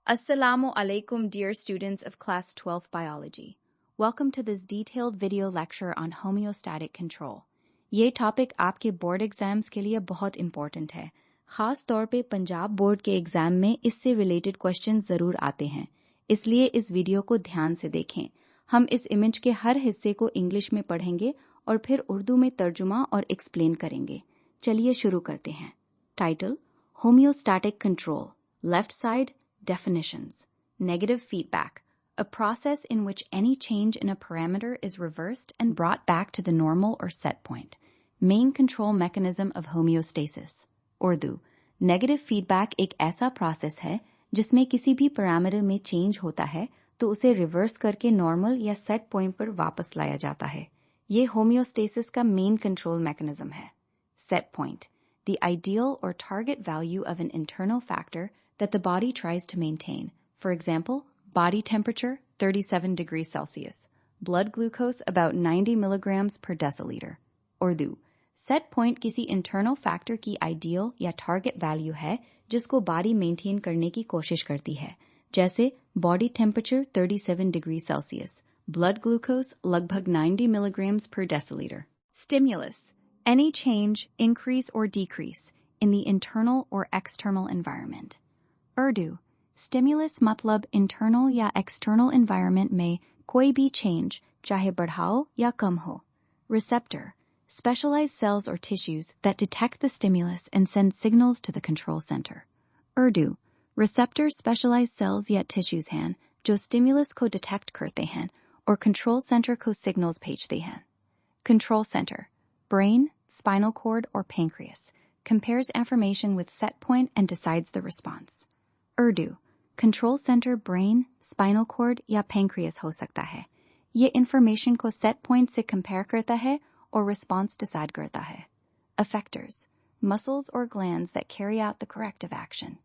Assalamu alaikum, dear students of Class 12 Biology. Welcome to this detailed video lecture on homeostatic control. ये topic आपके board exams के लिए बहुत important है। खास तौर पे पंजाब बोर्ड के एग्जाम में इससे रिलेटेड क्वेश्चन जरूर आते हैं, इसलिए इस वीडियो को ध्यान से देखें। हम इस इमेज के हर हिस्से को इंग्लिश में पढ़ेंगे और फिर उर्दू में तर्जुमा और एक्सप्लेन करेंगे। चलिए शुरू करते हैं। Title: homeostatic control. Left side: Definitions. Negative feedback. A process in which any change in a parameter is reversed and brought back to the normal or set point. Main control mechanism of homeostasis. Urdu. Negative feedback एक ऐसा process है जिसमें किसी भी parameter में change होता है तो उसे reverse करके normal या set point पर वापस लाया जाता है। ये homeostasis का main control mechanism है। Set point. The ideal or target value of an internal factor that the body tries to maintain. For example, body temperature 37 degrees Celsius, blood glucose about 90 milligrams per deciliter. Urdu. Set point किसी internal factor की ideal या target value है जिसको body maintain करने की कोशिश करती है, जैसे body temperature 37 degrees Celsius, blood glucose लगभग 90 milligrams per deciliter. Stimulus. Any change, increase or decrease in the internal or external environment. Urdu. Stimulus मतलब internal या external environment में कोई भी change, चाहे बढ़ाओ या कम हो. Receptor. Specialized cells or tissues that detect the stimulus and send signals to the control center. Urdu. Receptor specialized cells या tissues हैं जो stimulus को detect करते हैं और control center को signals भेजते हैं. Control center. Brain, spinal cord or pancreas. Compares information with set point and decides the response. Urdu. Control center brain, spinal cord या pancreas हो सकता है. ये information को set point से compare करता है और response decide करता है. Effectors. Muscles or glands that carry out the corrective action.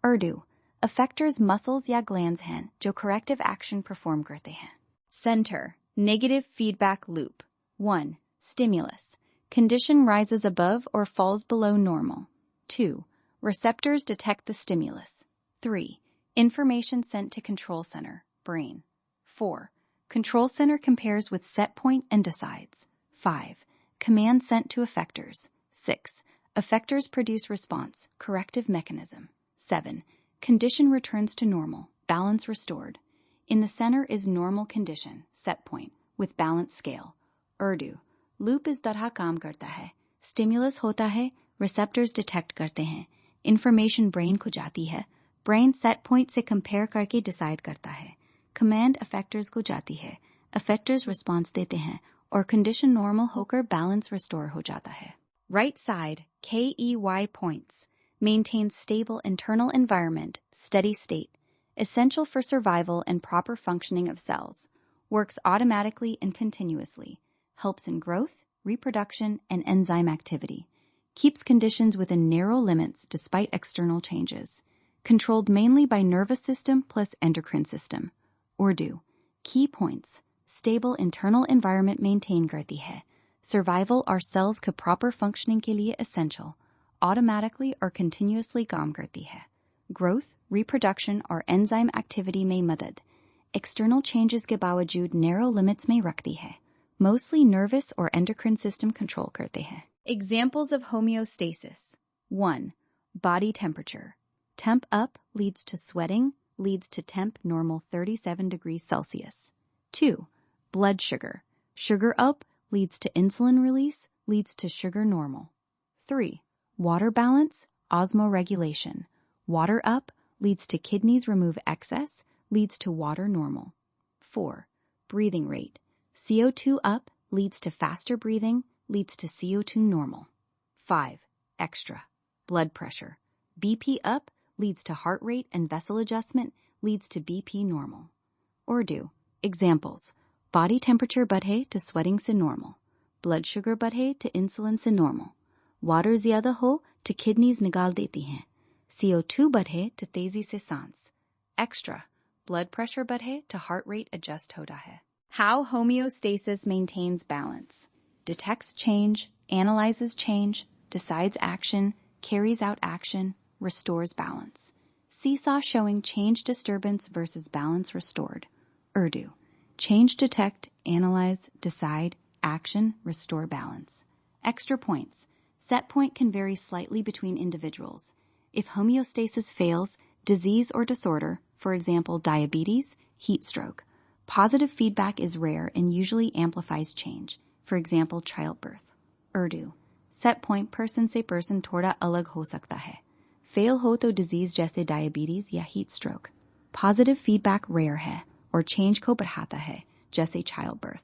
Urdu. Effectors muscles या glands हैं जो corrective action perform करते हैं. Center. Negative feedback loop. 1. Stimulus. Condition rises above or falls below normal. 2. Receptors detect the stimulus. 3. Information sent to control center, brain. 4. Control center compares with set point and decides. 5. Command sent to effectors. 6. Effectors produce response, corrective mechanism. 7. Condition returns to normal, balance restored. In the center is normal condition, set point, with balance scale. Urdu. Loop इस तरह काम करता है. Stimulus होता है, receptors detect करते हैं. Information brain को जाती है. Brain set point से compare करके decide करता है. Command effectors को जाती है. Effectors response देते हैं और condition normal होकर balance restore हो जाता है. Right side, KEY points. Maintains stable internal environment, steady state. Essential for survival and proper functioning of cells. Works automatically and continuously. Helps in growth, reproduction, and enzyme activity. Keeps conditions within narrow limits despite external changes. Controlled mainly by nervous system plus endocrine system. Urdu. Key points. Stable internal environment maintain करती है. Survival or cells का proper functioning के लिए essential. Automatically or continuously काम करती है. Growth, reproduction or enzyme activity में मदद. External changes के बावजूद narrow limits में रखती है. Mostly nervous or endocrine system control करते हैं. Examples of homeostasis. 1. Body temperature. Temp up leads to sweating, leads to temp normal 37 degrees Celsius. 2. Blood sugar. Sugar up leads to insulin release, leads to sugar normal. 3. Water balance, osmoregulation. Water up leads to kidneys remove excess, leads to water normal. 4. Breathing rate. CO2 up leads to faster breathing, leads to CO2 normal. 5. Extra. Blood pressure. BP up leads to heart rate and vessel adjustment, leads to BP normal. Urdu. Examples. Body temperature बढ़े to sweating से normal. Blood sugar बढ़े to insulin से normal. Water ज़्यादा हो to kidneys निकाल देती हैं. CO2 बढ़े to तेजी से सांस. Extra. Blood pressure बढ़े to heart rate adjust होता है. How homeostasis maintains balance. Detects change, analyzes change, decides action, carries out action, restores balance. seesaw showing change disturbance versus balance restored. Urdu. Change detect, analyze, decide, action, restore balance. Extra points. Set point can vary slightly between individuals. If homeostasis fails, disease or disorder, for example, diabetes, heat stroke. Positive feedback is rare and usually amplifies change, for example, childbirth. Urdu. Set point person se person thoda alag ho sakta hai. Fail ho to disease jaise diabetes ya heat stroke. Positive feedback rare hai, or change ko badhata hai, jaise childbirth.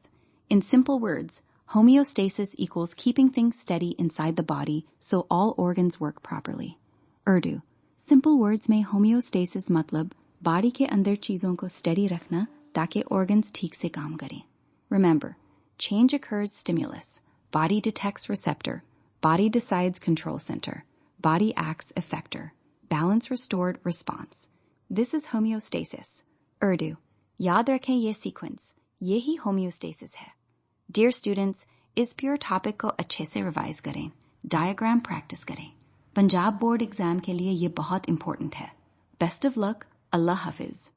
In simple words, homeostasis equals keeping things steady inside the body so all organs work properly. Urdu. Simple words में homeostasis मतलब body के अंदर चीजों को steady रखना ताकि organs ठीक से काम करें. Remember, change occurs stimulus. Body detects receptor. Body decides control center. Body acts effector. Balance restored response. This is homeostasis. Urdu. याद रखें ये sequence. ये ही homeostasis है. Dear students, इस pure topic को अच्छे से revise करें. Diagram practice करें. पंजाब बोर्ड एग्जाम के लिए ये बहुत important है. Best of luck. Allah Hafiz.